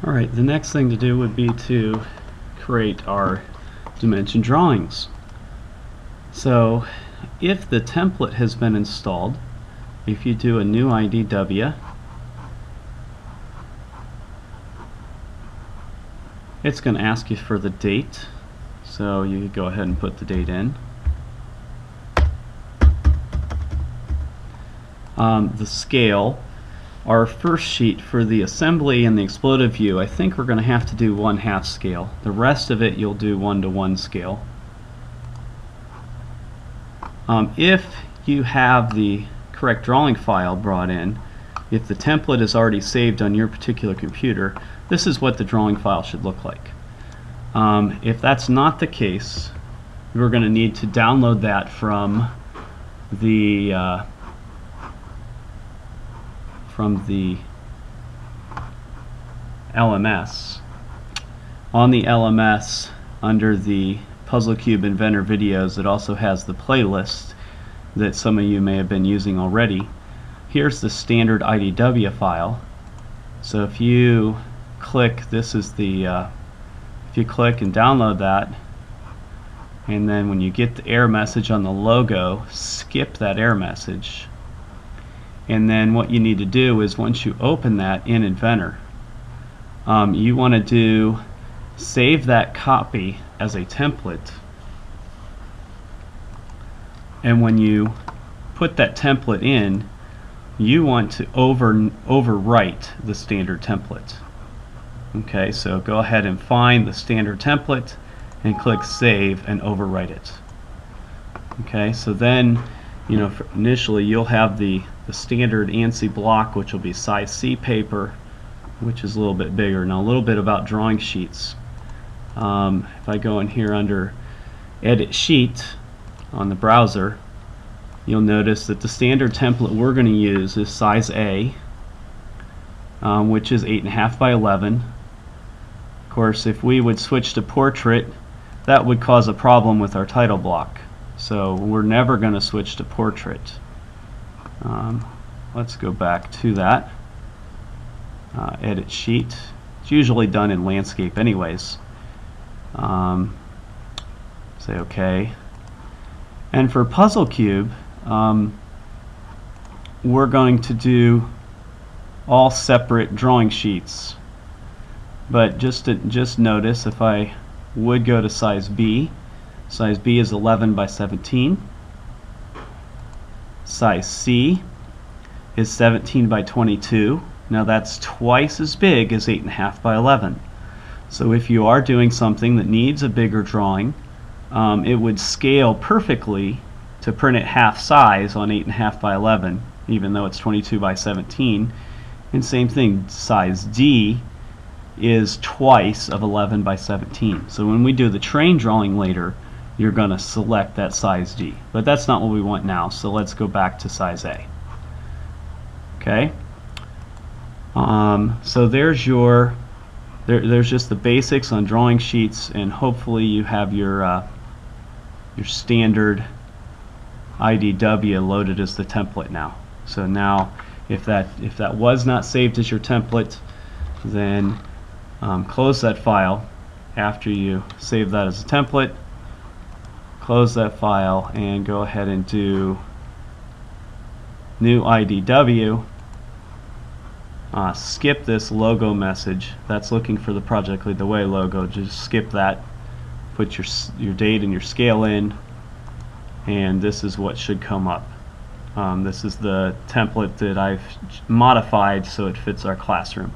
Alright, the next thing to do would be to create our dimension drawings. So if the template has been installed, if you do a new IDW, it's going to ask you for the date, so you go ahead and put the date in. The scale, our first sheet for the assembly and the exploded view, I think we're going to have to do 1/2 scale. The rest of it you'll do 1:1 scale. If you have the correct drawing file brought in, if the template is already saved on your particular computer, this is what the drawing file should look like. If that's not the case, we're going to need to download that from the LMS. On the LMS, under the Puzzle Cube Inventor videos, it also has the playlist that some of you may have been using already. Here's the standard IDW file. So if you click, this is the if you click and download that, and then when you get the error message on the logo, skip that error message. And then what you need to do is, once you open that in Inventor, you want to save that copy as a template, and when you put that template in, you want to overwrite the standard template. Okay, so go ahead and find the standard template and click Save and overwrite it. Okay, so then, you know, initially you'll have the standard ANSI block, which will be size C paper, which is a little bit bigger. Now, a little bit about drawing sheets. If I go in here under Edit Sheet on the browser, you'll notice that the standard template we're going to use is size A, which is 8.5 by 11. Of course, if we would switch to portrait, that would cause a problem with our title block. So we're never going to switch to portrait. Let's go back to that. Edit Sheet. It's usually done in landscape anyways. Say OK. And for Puzzle Cube, we're going to do all separate drawing sheets. But just notice, if I would go to size B is 11 by 17. Size C is 17 by 22. Now that's twice as big as 8.5 by 11. So if you are doing something that needs a bigger drawing, it would scale perfectly to print it half size on 8.5 by 11, even though it's 22 by 17. And same thing, size D is twice of 11 by 17. So when we do the train drawing later, you're going to select that size D. But that's not what we want now, so let's go back to size A. Okay? So there's your there's just the basics on drawing sheets, and hopefully you have your standard IDW loaded as the template now. So now if that was not saved as your template, then close that file after you save that as a template. Close that file and go ahead and do new IDW. Skip this logo message. That's looking for the Project Lead the Way logo. Just skip that. Put your date and your scale in, and this is what should come up. This is the template that I've modified so it fits our classroom.